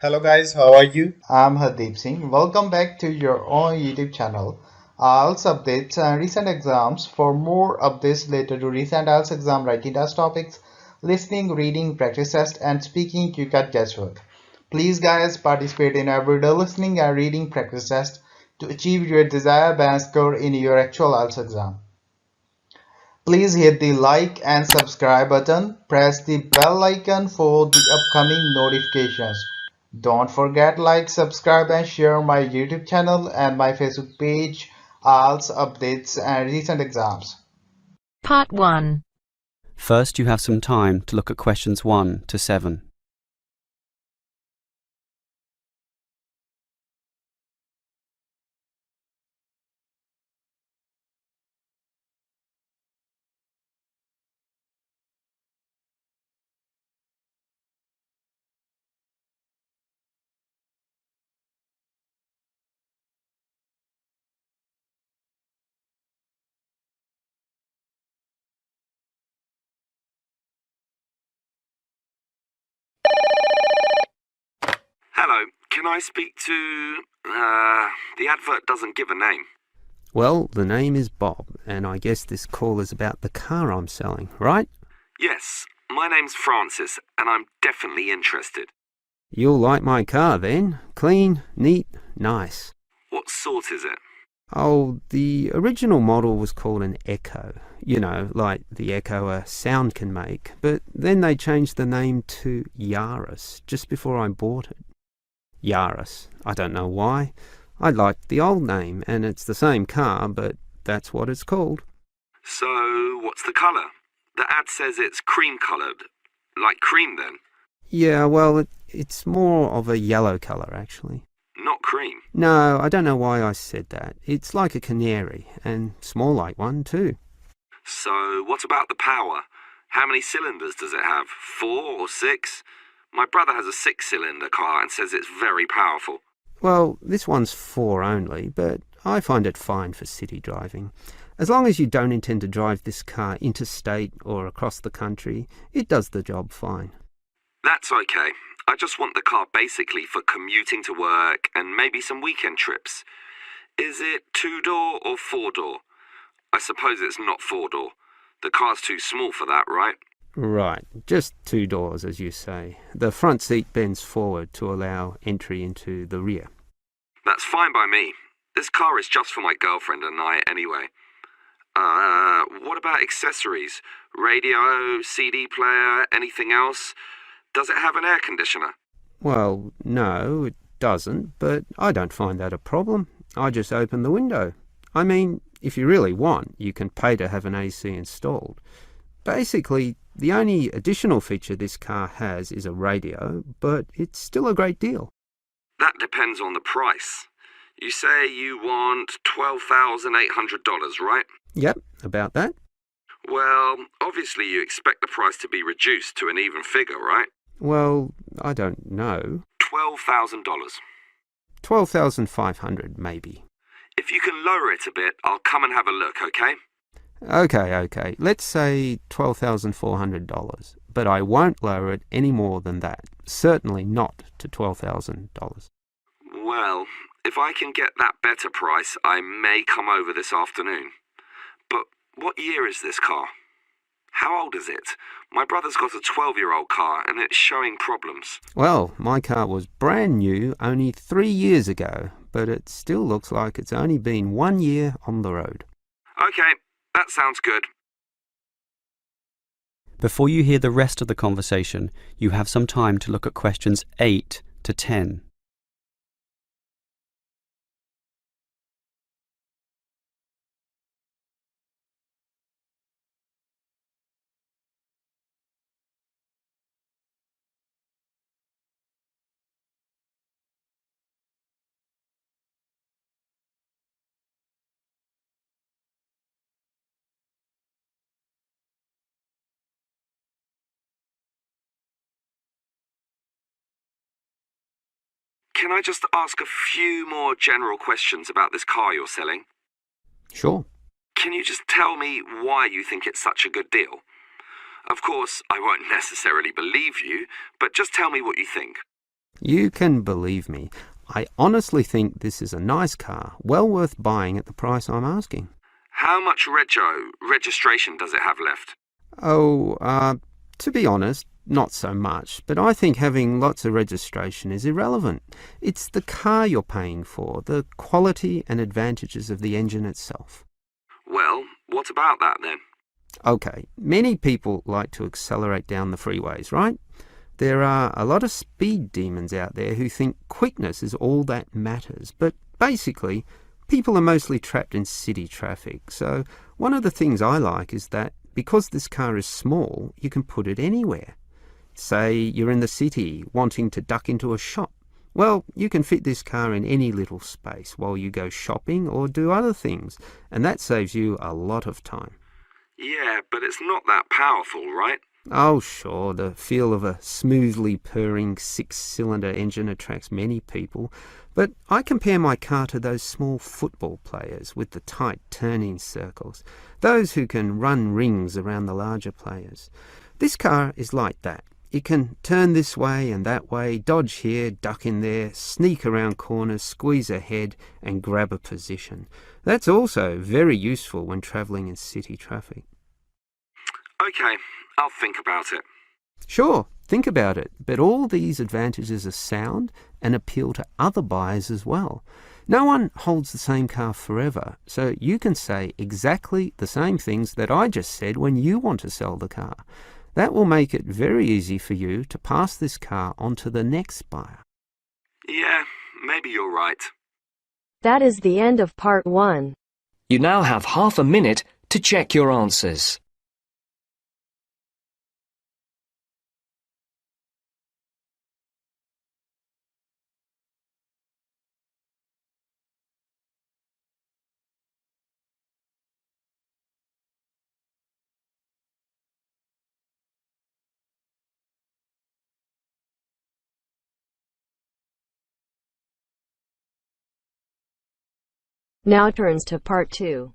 Hello guys, how are you? I'm Hardeep Singh. Welcome back to your own YouTube channel. IELTS updates and recent exams. For more updates related to recent IELTS exam writing test topics, listening, reading, practice test, and speaking, you can guesswork. Please guys participate in everyday listening and reading practice test to achieve your desired band score in your actual IELTS exam. Please hit the like and subscribe button. Press the bell icon for the upcoming notifications. Don't forget like, subscribe and share my YouTube channel and my Facebook page, IELTS updates and recent exams. Part 1. First, you have some time to look at questions 1 to 7. Hello, can I speak to... the advert doesn't give a name. Well, the name is Bob, and I guess this call is about the car I'm selling, right? Yes, my name's Francis, and I'm definitely interested. You'll like my car then. Clean, neat, nice. What sort is it? Oh, the original model was called an Echo. You know, like the echo a sound can make. But then they changed the name to Yaris just before I bought it. Yaris. I don't know why. I liked the old name, and it's the same car, but that's what it's called. So, what's the colour? The ad says it's cream-coloured. Like cream, then? Yeah, well, it's more of a yellow colour, actually. Not cream. No, I don't know why I said that. It's like a canary, and small like one, too. So, what about the power? How many cylinders does it have? 4 or 6? My brother has a 6-cylinder car and says it's very powerful. Well, this one's 4 only, but I find it fine for city driving. As long as you don't intend to drive this car interstate or across the country, it does the job fine. That's okay. I just want the car basically for commuting to work and maybe some weekend trips. Is it 2-door or 4-door? I suppose it's not 4-door. The car's too small for that, right? Right, just 2 doors, as you say. The front seat bends forward to allow entry into the rear. That's fine by me. This car is just for my girlfriend and I anyway. What about accessories? Radio, CD player, anything else? Does it have an air conditioner? Well, no, it doesn't, but I don't find that a problem. I just open the window. I mean, if you really want, you can pay to have an AC installed. Basically, the only additional feature this car has is a radio, but it's still a great deal. That depends on the price. You say you want $12,800, right? Yep, about that. Well, obviously you expect the price to be reduced to an even figure, right? Well, I don't know. $12,000. 12,500 maybe. If you can lower it a bit, I'll come and have a look, okay? Okay. Let's say $12,400, but I won't lower it any more than that. Certainly not to $12,000. Well, if I can get that better price, I may come over this afternoon. But what year is this car? How old is it? My brother's got a 12-year-old car and it's showing problems. Well, my car was brand new only 3 years ago, but it still looks like it's only been 1 year on the road. Okay, that sounds good. Before you hear the rest of the conversation, you have some time to look at questions 8 to 10. Can I just ask a few more general questions about this car you're selling? Sure. Can you just tell me why you think it's such a good deal? Of course, I won't necessarily believe you, but just tell me what you think. You can believe me. I honestly think this is a nice car, well worth buying at the price I'm asking. How much registration does it have left? To be honest, not so much, but I think having lots of registration is irrelevant. It's the car you're paying for, the quality and advantages of the engine itself. Well, what about that then? Okay, many people like to accelerate down the freeways, right? There are a lot of speed demons out there who think quickness is all that matters, but basically, people are mostly trapped in city traffic. So one of the things I like is that because this car is small, you can put it anywhere. Say you're in the city wanting to duck into a shop. Well, you can fit this car in any little space while you go shopping or do other things, and that saves you a lot of time. Yeah, but it's not that powerful, right? Oh, sure, the feel of a smoothly purring 6-cylinder engine attracts many people, but I compare my car to those small football players with the tight turning circles, those who can run rings around the larger players. This car is like that. It can turn this way and that way, dodge here, duck in there, sneak around corners, squeeze ahead and grab a position. That's also very useful when travelling in city traffic. Okay, I'll think about it. Sure, think about it, but all these advantages are sound and appeal to other buyers as well. No one holds the same car forever, so you can say exactly the same things that I just said when you want to sell the car. That will make it very easy for you to pass this car on to the next buyer. Yeah, maybe you're right. That is the end of part 1. You now have half a minute to check your answers. Now turns to part 2.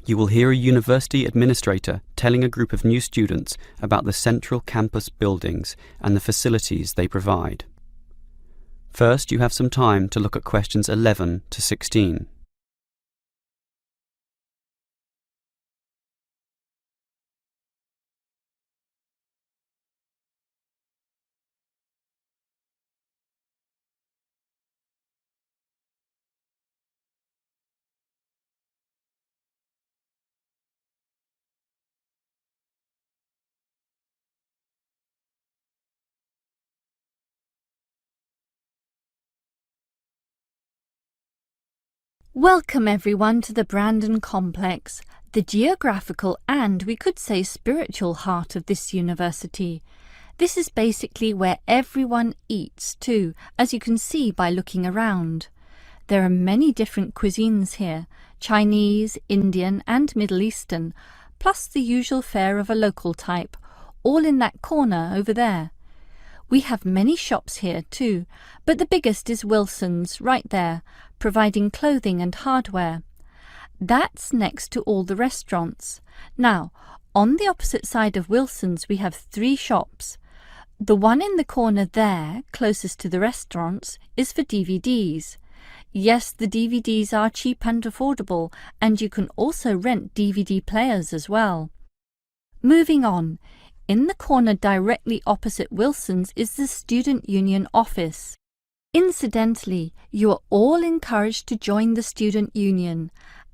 You will hear a university administrator telling a group of new students about the central campus buildings and the facilities they provide. First, you have some time to look at questions 11 to 16. Welcome everyone to the Brandon Complex, the geographical and we could say spiritual heart of this university. This is basically where everyone eats too, as you can see by looking around. There are many different cuisines here, Chinese, Indian and Middle Eastern, plus the usual fare of a local type, all in that corner over there. We have many shops here too, but the biggest is Wilson's right there, providing clothing and hardware. That's next to all the restaurants. Now, on the opposite side of Wilson's we have 3 shops. The one in the corner there, closest to the restaurants, is for DVDs. Yes, the DVDs are cheap and affordable, and you can also rent DVD players as well. Moving on. In the corner directly opposite Wilson's is the Student Union office. Incidentally, you are all encouraged to join the Student Union,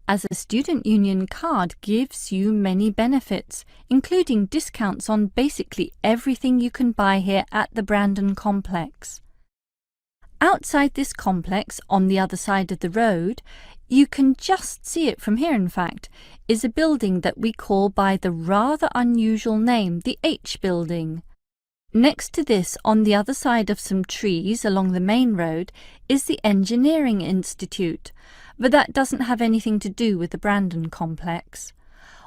as a Student Union card gives you many benefits, including discounts on basically everything you can buy here at the Brandon Complex. Outside this complex, on the other side of the road, you can just see it from here in fact, is a building that we call by the rather unusual name, the H Building. Next to this, on the other side of some trees along the main road, is the Engineering Institute, but that doesn't have anything to do with the Brandon Complex.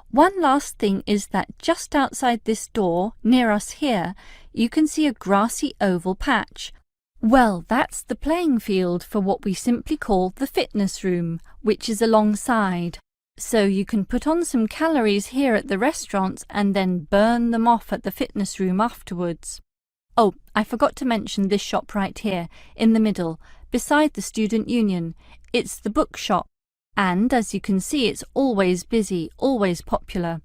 One last thing is that just outside this door, near us here, you can see a grassy oval patch. Well, that's the playing field for what we simply call the fitness room, which is alongside. So you can put on some calories here at the restaurants and then burn them off at the fitness room afterwards. Oh, I forgot to mention this shop right here, in the middle, beside the Student Union. It's the bookshop. And as you can see, it's always busy, always popular.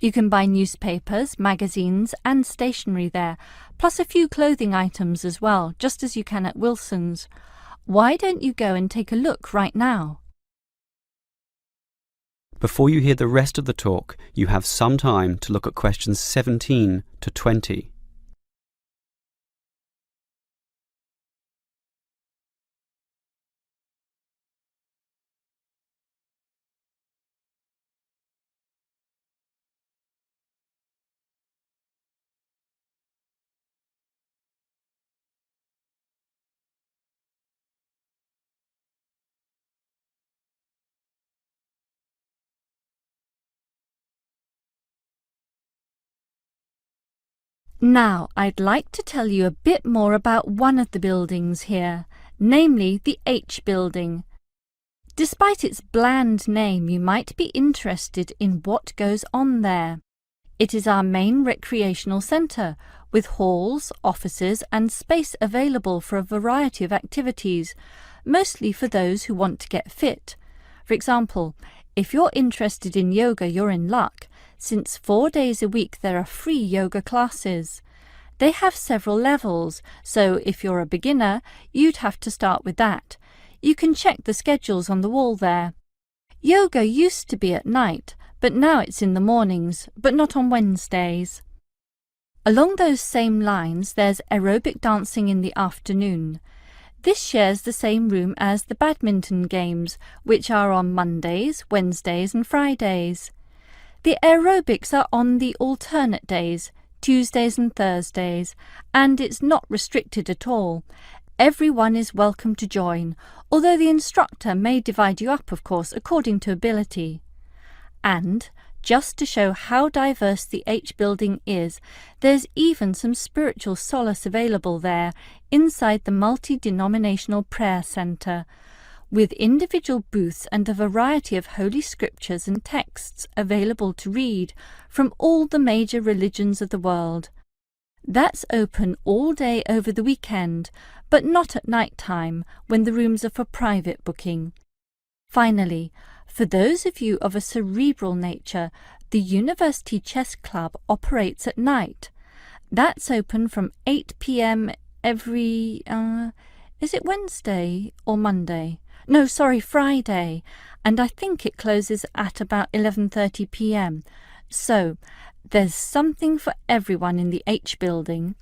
You can buy newspapers, magazines and stationery there, plus a few clothing items as well, just as you can at Wilson's. Why don't you go and take a look right now? Before you hear the rest of the talk, you have some time to look at questions 17 to 20. Now, I'd like to tell you a bit more about one of the buildings here, namely the H building. Despite its bland name, you might be interested in what goes on there. It is our main recreational centre, with halls, offices and space available for a variety of activities, mostly for those who want to get fit. For example, if you're interested in yoga, you're in luck, since 4 days a week there are free yoga classes. They have several levels, so if you're a beginner, you'd have to start with that. You can check the schedules on the wall there. Yoga used to be at night, but now it's in the mornings, but not on Wednesdays. Along those same lines, there's aerobic dancing in the afternoon. This shares the same room as the badminton games, which are on Mondays, Wednesdays and Fridays. The aerobics are on the alternate days, Tuesdays and Thursdays, and it's not restricted at all. Everyone is welcome to join, although the instructor may divide you up, of course, according to ability. And, just to show how diverse the H building is, there's even some spiritual solace available there, inside the multi-denominational prayer centre, with individual booths and a variety of holy scriptures and texts available to read from all the major religions of the world. That's open all day over the weekend, but not at night time, when the rooms are for private booking. Finally, for those of you of a cerebral nature, the University Chess Club operates at night. That's open from 8 p.m. every... is it Wednesday or Monday? No, sorry, Friday. And I think it closes at about 11:30 p.m. So, there's something for everyone in the H building.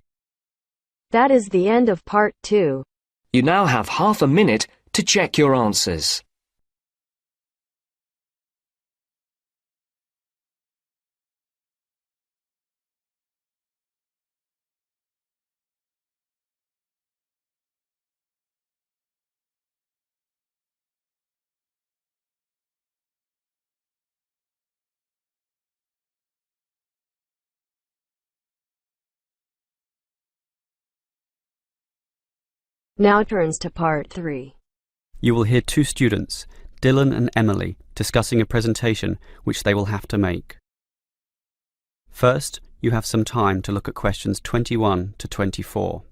That is the end of part 2. You now have half a minute to check your answers. Now turns to part 3. You will hear two students, Dylan and Emily, discussing a presentation which they will have to make. First, you have some time to look at questions 21 to 24.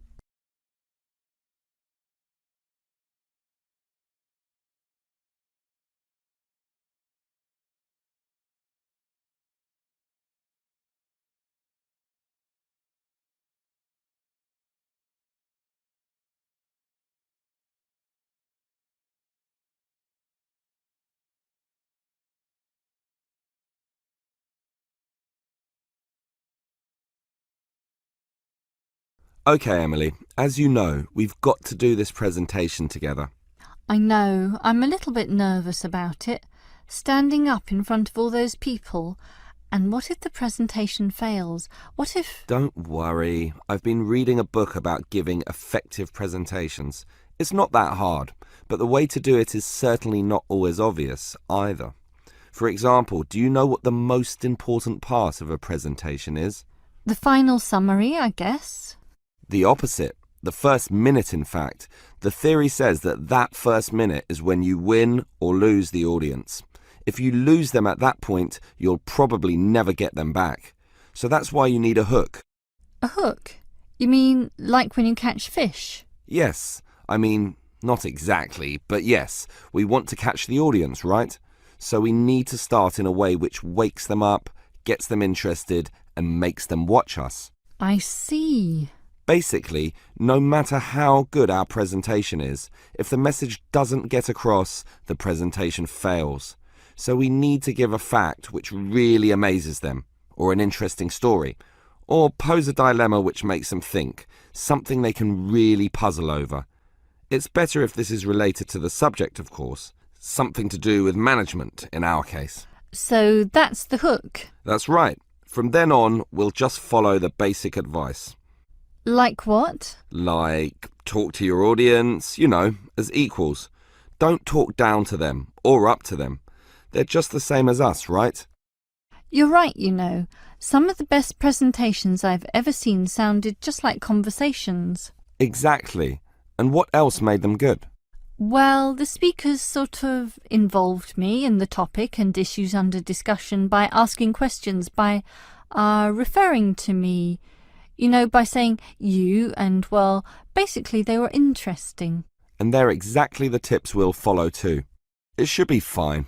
Okay, Emily, as you know, we've got to do this presentation together. I know, I'm a little bit nervous about it, standing up in front of all those people. And what if the presentation fails? What if... Don't worry, I've been reading a book about giving effective presentations. It's not that hard, but the way to do it is certainly not always obvious either. For example, do you know what the most important part of a presentation is? The final summary, I guess. The opposite. The first minute, in fact. The theory says that first minute is when you win or lose the audience. If you lose them at that point, you'll probably never get them back. So that's why you need a hook. A hook? You mean like when you catch fish? Yes, I mean, not exactly, but yes, we want to catch the audience, right? So we need to start in a way which wakes them up, gets them interested, and makes them watch us. I see. Basically, no matter how good our presentation is, if the message doesn't get across, the presentation fails. So we need to give a fact which really amazes them, or an interesting story, or pose a dilemma which makes them think, something they can really puzzle over. It's better if this is related to the subject, of course, something to do with management in our case. So that's the hook. That's right. From then on, we'll just follow the basic advice. Like what? Like, talk to your audience, as equals. Don't talk down to them or up to them. They're just the same as us, right? You're right, Some of the best presentations I've ever seen sounded just like conversations. Exactly. And what else made them good? Well, the speakers sort of involved me in the topic and issues under discussion by asking questions, by referring to me, by saying you, and, well, basically they were interesting. And they're exactly the tips we'll follow too. It should be fine.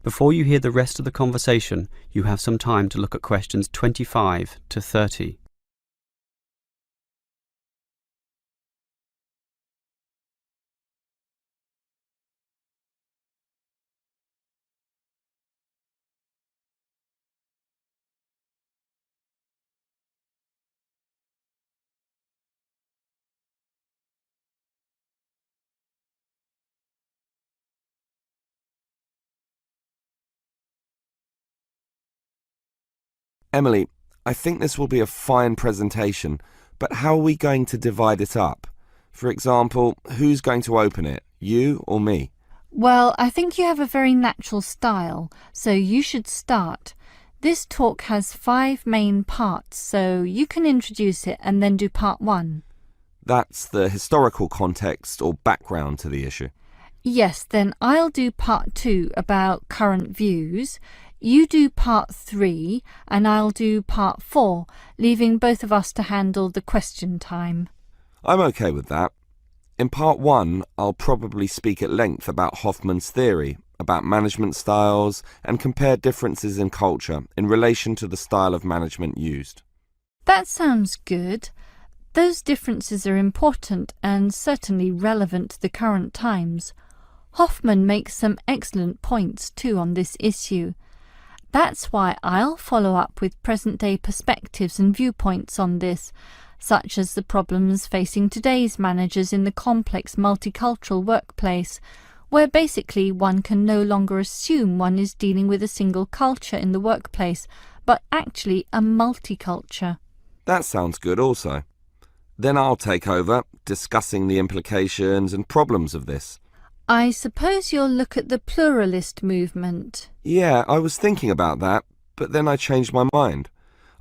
Before you hear the rest of the conversation, you have some time to look at questions 25 to 30. Emily, I think this will be a fine presentation, but how are we going to divide it up? For example, who's going to open it, you or me? Well, I think you have a very natural style, so you should start. This talk has 5 main parts, so you can introduce it and then do part 1. That's the historical context or background to the issue. Yes, then I'll do part 2 about current views. You do part 3 and I'll do part 4, leaving both of us to handle the question time. I'm okay with that. In part 1, I'll probably speak at length about Hoffman's theory, about management styles, and compare differences in culture in relation to the style of management used. That sounds good. Those differences are important and certainly relevant to the current times. Hoffman makes some excellent points too on this issue. That's why I'll follow up with present-day perspectives and viewpoints on this, such as the problems facing today's managers in the complex multicultural workplace, where basically one can no longer assume one is dealing with a single culture in the workplace, but actually a multiculture. That sounds good also. Then I'll take over, discussing the implications and problems of this. I suppose you'll look at the pluralist movement. Yeah, I was thinking about that, but then I changed my mind.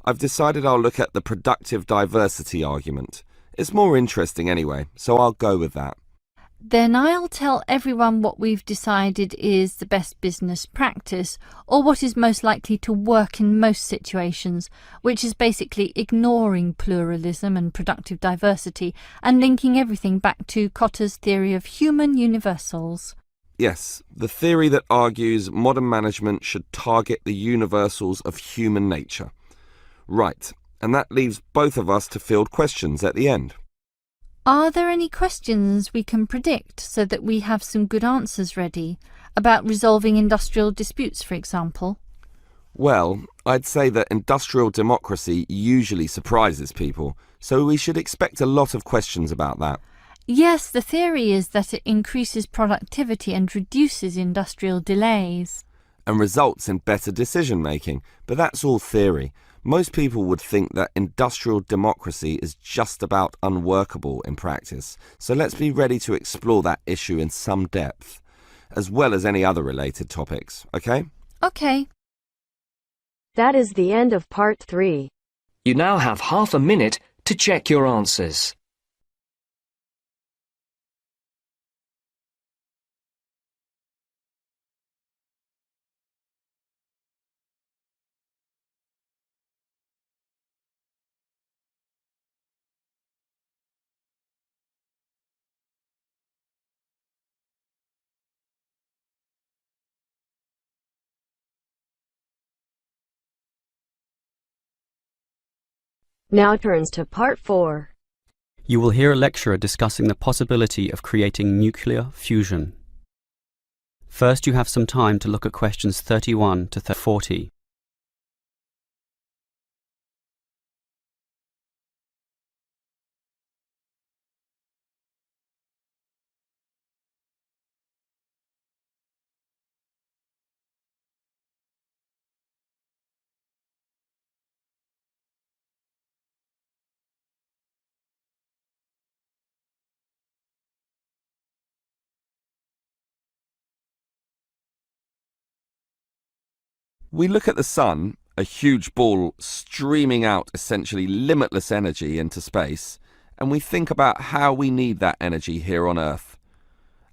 I've decided I'll look at the productive diversity argument. It's more interesting anyway, so I'll go with that. Then I'll tell everyone what we've decided is the best business practice, or what is most likely to work in most situations, which is basically ignoring pluralism and productive diversity and linking everything back to Kotter's theory of human universals. Yes, the theory that argues modern management should target the universals of human nature. Right, and that leaves both of us to field questions at the end. Are there any questions we can predict so that we have some good answers ready? About resolving industrial disputes, for example? Well, I'd say that industrial democracy usually surprises people, so we should expect a lot of questions about that. Yes, the theory is that it increases productivity and reduces industrial delays. And results in better decision-making, but that's all theory. Most people would think that industrial democracy is just about unworkable in practice, so let's be ready to explore that issue in some depth, as well as any other related topics, okay? Okay. That is the end of part 3. You now have half a minute to check your answers. Now turns to part 4. You will hear a lecturer discussing the possibility of creating nuclear fusion. First, you have some time to look at questions 31 to 40. We look at the sun, a huge ball streaming out essentially limitless energy into space, and we think about how we need that energy here on Earth.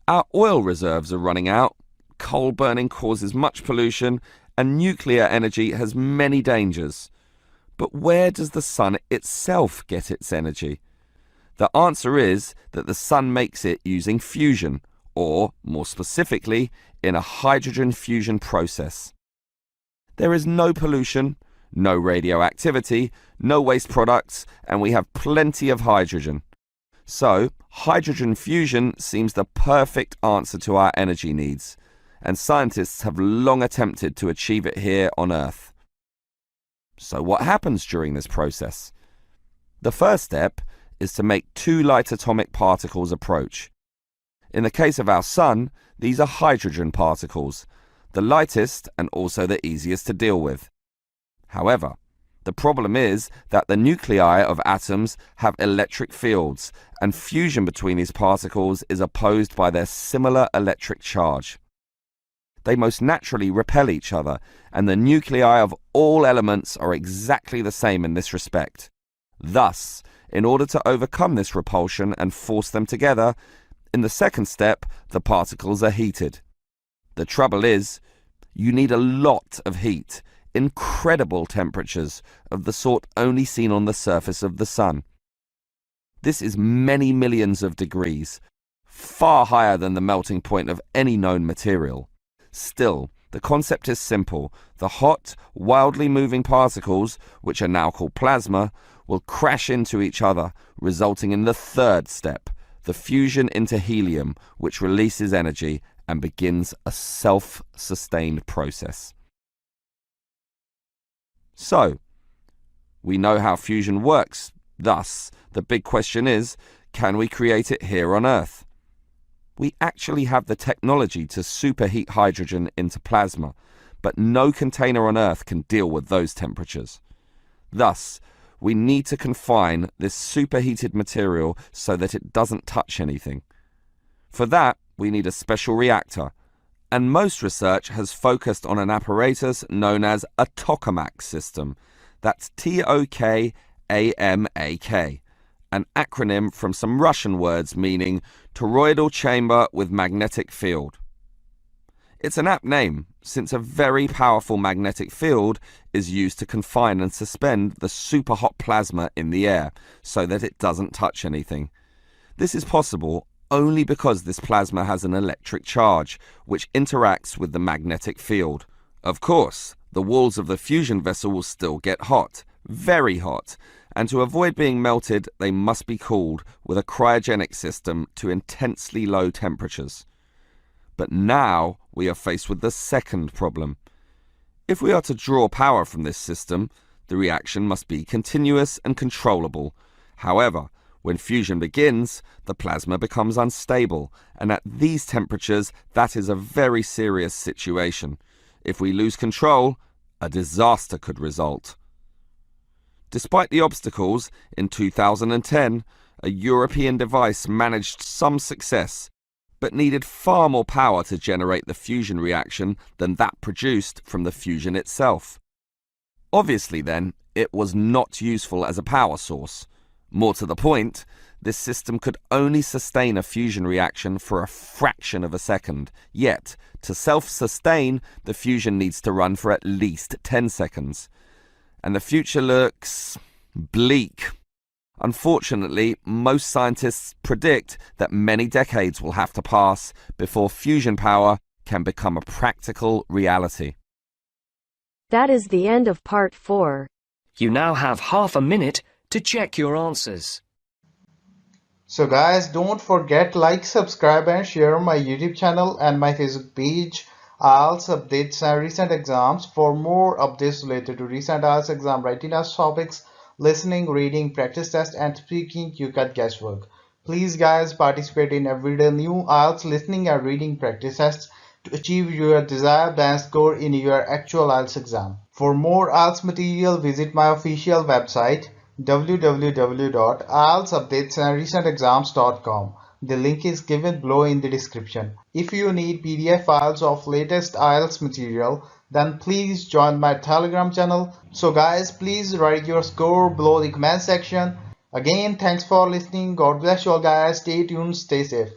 Our oil reserves are running out, coal burning causes much pollution, and nuclear energy has many dangers. But where does the sun itself get its energy? The answer is that the sun makes it using fusion, or, more specifically, in a hydrogen fusion process. There is no pollution, no radioactivity, no waste products, and we have plenty of hydrogen. So, hydrogen fusion seems the perfect answer to our energy needs, and scientists have long attempted to achieve it here on Earth. So what happens during this process? The first step is to make two light atomic particles approach. In the case of our sun, these are hydrogen particles, the lightest and also the easiest to deal with. However, the problem is that the nuclei of atoms have electric fields, and fusion between these particles is opposed by their similar electric charge. They most naturally repel each other, and the nuclei of all elements are exactly the same in this respect. Thus, in order to overcome this repulsion and force them together, in the second step, the particles are heated. The trouble is, you need a lot of heat, incredible temperatures of the sort only seen on the surface of the sun. This is many millions of degrees, far higher than the melting point of any known material. Still, the concept is simple. The hot, wildly moving particles, which are now called plasma, will crash into each other, resulting in the third step, the fusion into helium, which releases energy and begins a self-sustained process. So, we know how fusion works. Thus, the big question is, can we create it here on Earth? We actually have the technology to superheat hydrogen into plasma, but no container on Earth can deal with those temperatures. Thus, we need to confine this superheated material so that it doesn't touch anything. For that, we need a special reactor, and most research has focused on an apparatus known as a tokamak system. That's Tokamak, an acronym from some Russian words meaning toroidal chamber with magnetic field. It's an apt name, since a very powerful magnetic field is used to confine and suspend the super hot plasma in the air so that it doesn't touch anything. This is possible only because this plasma has an electric charge, which interacts with the magnetic field. Of course, the walls of the fusion vessel will still get hot, very hot, and to avoid being melted, they must be cooled with a cryogenic system to intensely low temperatures. But now we are faced with the second problem. If we are to draw power from this system, the reaction must be continuous and controllable. However, when fusion begins, the plasma becomes unstable, and at these temperatures, that is a very serious situation. If we lose control, a disaster could result. Despite the obstacles, in 2010, a European device managed some success, but needed far more power to generate the fusion reaction than that produced from the fusion itself. Obviously then, it was not useful as a power source. More to the point, this system could only sustain a fusion reaction for a fraction of a second, yet, to self-sustain, the fusion needs to run for at least 10 seconds. And the future looks bleak. Unfortunately, most scientists predict that many decades will have to pass before fusion power can become a practical reality. That is the end of part 4. You now have half a minute to check your answers. So guys, don't forget like, subscribe and share my YouTube channel and my Facebook page, IELTS updates and recent exams. For more updates related to recent IELTS exam writing test topics, listening, reading, practice test and speaking, you got guesswork. Please guys, participate in everyday new IELTS listening and reading practice tests to achieve your desired band score in your actual IELTS exam. For more IELTS material, visit my official website www.ieltsupdatesandrecentexams.com. The link is given below in the description. If you need PDF files of latest IELTS material, then please join my Telegram channel. So guys, please write your score below the comment section. Again, thanks for listening. God bless you all guys. Stay tuned, stay safe.